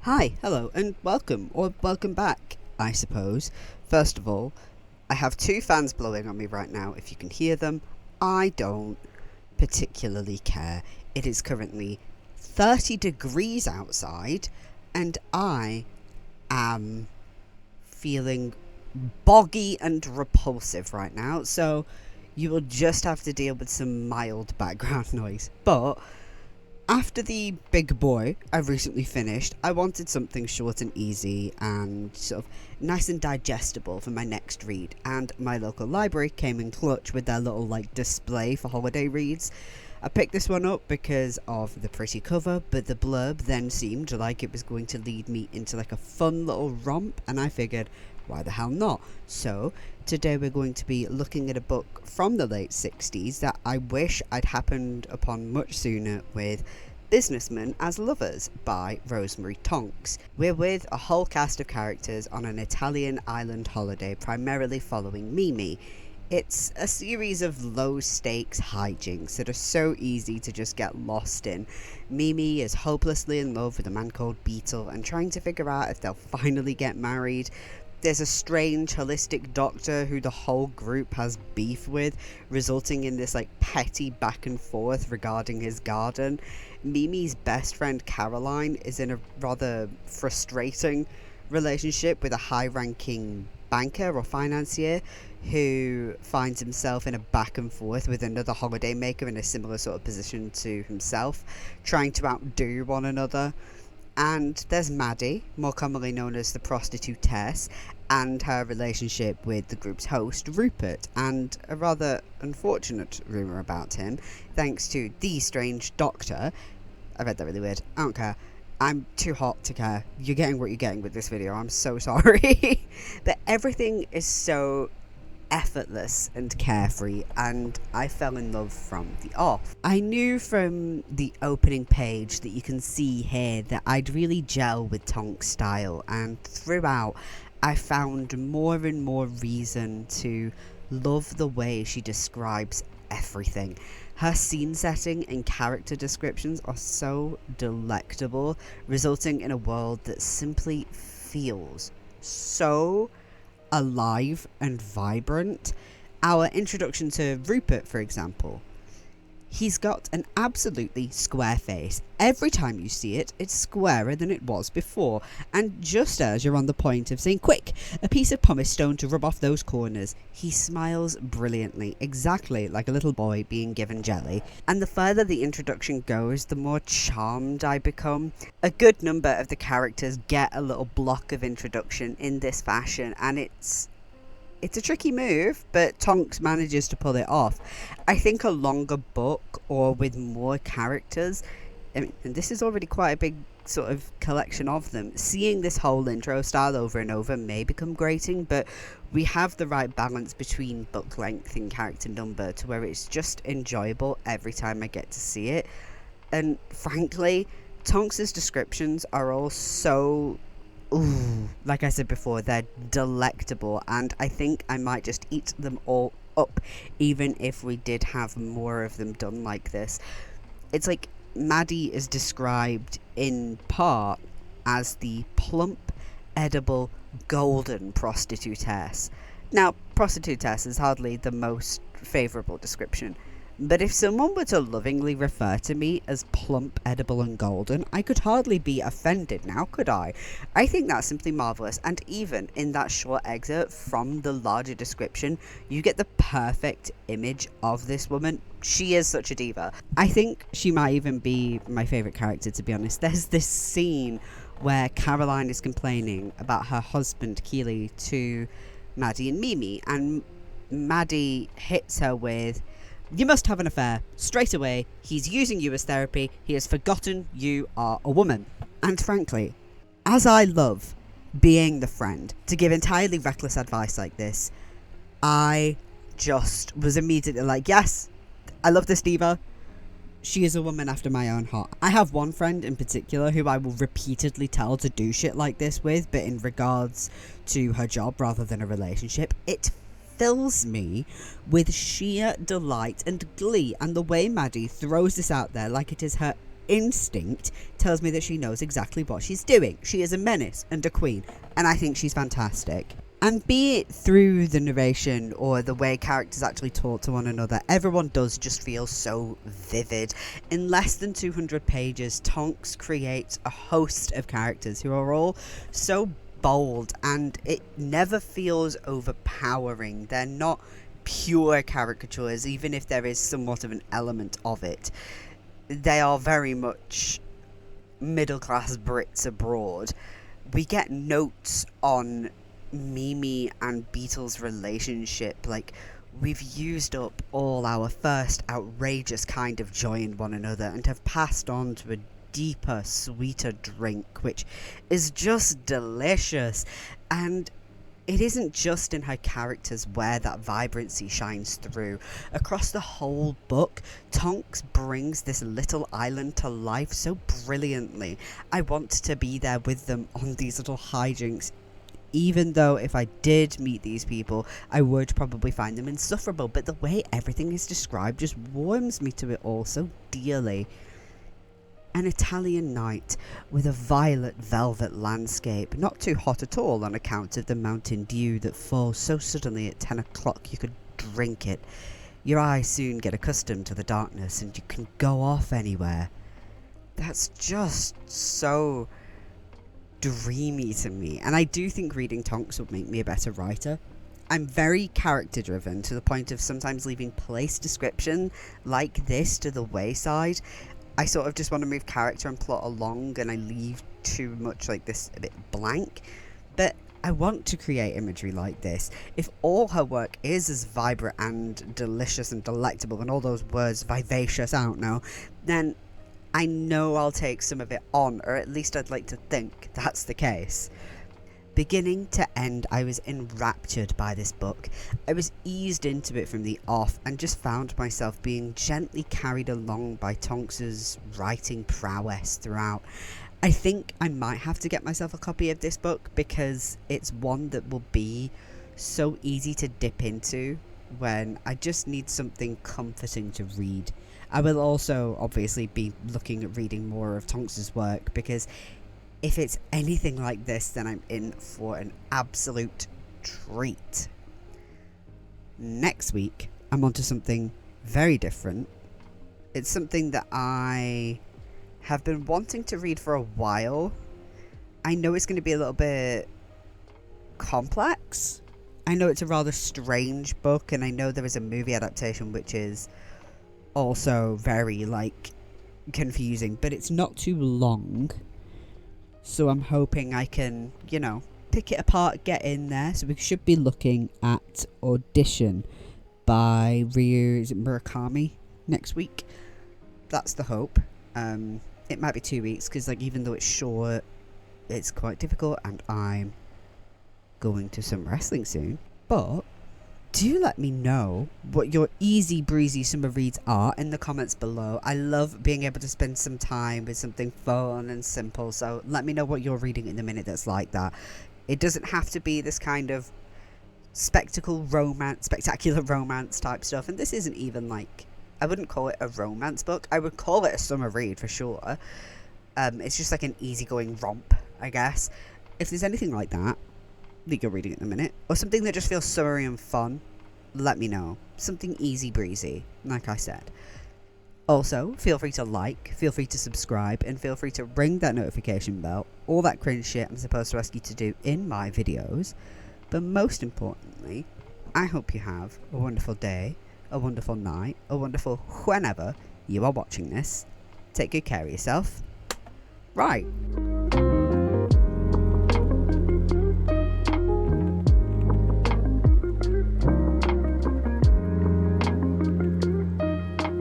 Hi, hello, and welcome, or welcome back, I suppose. First of all, I have two fans blowing on me right now. If you can hear them, I don't particularly care. It is currently 30 degrees outside, and I am feeling boggy and repulsive right now, so you will just have to deal with some mild background noise. But after the big boy I've recently finished, I wanted something short and easy and sort of nice and digestible for my next read. And my local library came in clutch with their little display for holiday reads. I picked this one up because of the pretty cover, but the blurb then seemed like it was going to lead me into a fun little romp, and I figured, why the hell not? So today we're going to be looking at a book from the late 60s that I wish I'd happened upon much sooner, with Businessmen as Lovers by Rosemary Tonks. We're with a whole cast of characters on an Italian island holiday, primarily following Mimi. It's a series of low-stakes hijinks that are so easy to just get lost in. Mimi is hopelessly in love with a man called Beetle and trying to figure out if they'll finally get married. There's a strange holistic doctor who the whole group has beef with, resulting in this petty back and forth regarding his garden. Mimi's best friend Caroline is in a rather frustrating relationship with a high-ranking banker or financier who finds himself in a back and forth with another holiday maker in a similar sort of position to himself, trying to outdo one another. And there's Maddie, more commonly known as the prostitutess, and her relationship with the group's host, Rupert, and a rather unfortunate rumour about him, thanks to the strange doctor. I read that really weird. I don't care. I'm too hot to care. You're getting what you're getting with this video. I'm so sorry. But everything is so effortless and carefree, and I fell in love from the off. I knew from the opening page that you can see here that I'd really gel with Tonks' style, and throughout I found more and more reason to love the way she describes everything. Her scene setting and character descriptions are so delectable, resulting in a world that simply feels so alive and vibrant. Our introduction to Rupert, for example, he's got an absolutely square face. Every time you see it, it's squarer than it was before. And just as you're on the point of saying, quick, a piece of pumice stone to rub off those corners, he smiles brilliantly, exactly like a little boy being given jelly. And the further the introduction goes, the more charmed I become. A good number of the characters get a little block of introduction in this fashion, and it's a tricky move, but Tonks manages to pull it off. I think a longer book, or with more characters, and this is already quite a big sort of collection of them, seeing this whole intro style over and over may become grating, but we have the right balance between book length and character number to where it's just enjoyable every time I get to see it. And frankly, Tonks's descriptions are all so... ooh, like I said before, they're delectable, and I think I might just eat them all up, even if we did have more of them done like this. It's like Maddie is described in part as the plump, edible, golden prostitutess. Now, prostitutess is hardly the most favourable description, but if someone were to lovingly refer to me as plump, edible and golden, I could hardly be offended now, could I? I think that's simply marvellous, and even in that short excerpt from the larger description, you get the perfect image of this woman. She is such a diva. I think she might even be my favourite character, to be honest. There's this scene where Caroline is complaining about her husband, Keely, to Maddie and Mimi, and Maddie hits her with, "You must have an affair. Straight away. He's using you as therapy. He has forgotten you are a woman." And frankly, as I love being the friend to give entirely reckless advice like this, I just was immediately like, yes, I love this diva. She is a woman after my own heart. I have one friend in particular who I will repeatedly tell to do shit like this with, but in regards to her job rather than a relationship, it fills me with sheer delight and glee, and the way Maddie throws this out there like it is her instinct tells me that she knows exactly what she's doing. She is a menace and a queen, and I think she's fantastic. And be it through the narration or the way characters actually talk to one another, everyone does just feel so vivid. In less than 200 pages, Tonks creates a host of characters who are all so bold, and it never feels overpowering. They're not pure caricatures, even if there is somewhat of an element of it. They are very much middle-class Brits abroad. We get notes on Mimi and Beetle's relationship, like we've used up all our first outrageous kind of joy in one another and have passed on to a deeper, sweeter drink, which is just delicious. And it isn't just in her characters where that vibrancy shines through. Across the whole book, Tonks brings this little island to life so brilliantly. I want to be there with them on these little hijinks, even though if I did meet these people, I would probably find them insufferable. But the way everything is described just warms me to it all so dearly. An Italian night with a violet velvet landscape, not too hot at all on account of the mountain dew that falls so suddenly at 10 o'clock you could drink it. Your eyes soon get accustomed to the darkness and you can go off anywhere. That's just so dreamy to me, and I do think reading Tonks would make me a better writer. I'm very character driven to the point of sometimes leaving place description like this to the wayside. I sort of just want to move character and plot along, and I leave too much like this a bit blank. But I want to create imagery like this. If all her work is as vibrant and delicious and delectable, and all those words vivacious, I don't know, then I know I'll take some of it on, or at least I'd like to think that's the case. Beginning to end, I was enraptured by this book. I was eased into it from the off and just found myself being gently carried along by Tonks's writing prowess throughout. I think I might have to get myself a copy of this book because it's one that will be so easy to dip into when I just need something comforting to read. I will also obviously be looking at reading more of Tonks's work, because if it's anything like this, then I'm in for an absolute treat. Next week, I'm onto something very different. It's something that I have been wanting to read for a while. I know it's going to be a little bit complex. I know it's a rather strange book, and I know there is a movie adaptation which is also very, confusing, but it's not too long. So I'm hoping I can, pick it apart, get in there. So we should be looking at Audition by Ryu Murakami next week. That's the hope. It might be 2 weeks, because even though it's short, it's quite difficult, and I'm going to some wrestling soon. But do let me know what your easy breezy summer reads are in the comments below. I love being able to spend some time with something fun and simple, so let me know what you're reading in the minute that's like that. It doesn't have to be this kind of spectacular romance type stuff, and this isn't even I wouldn't call it a romance book. I would call it a summer read for sure. It's just like an easygoing romp, I guess. If there's anything like that you're reading at the minute, or something that just feels summery and fun, let me know. Something easy breezy, like I said. Also, feel free to feel free to subscribe, and feel free to ring that notification bell. All that cringe shit I'm supposed to ask you to do in my videos. But most importantly, I hope you have a wonderful day, a wonderful night, a wonderful whenever you are watching this. Take good care of yourself. Right.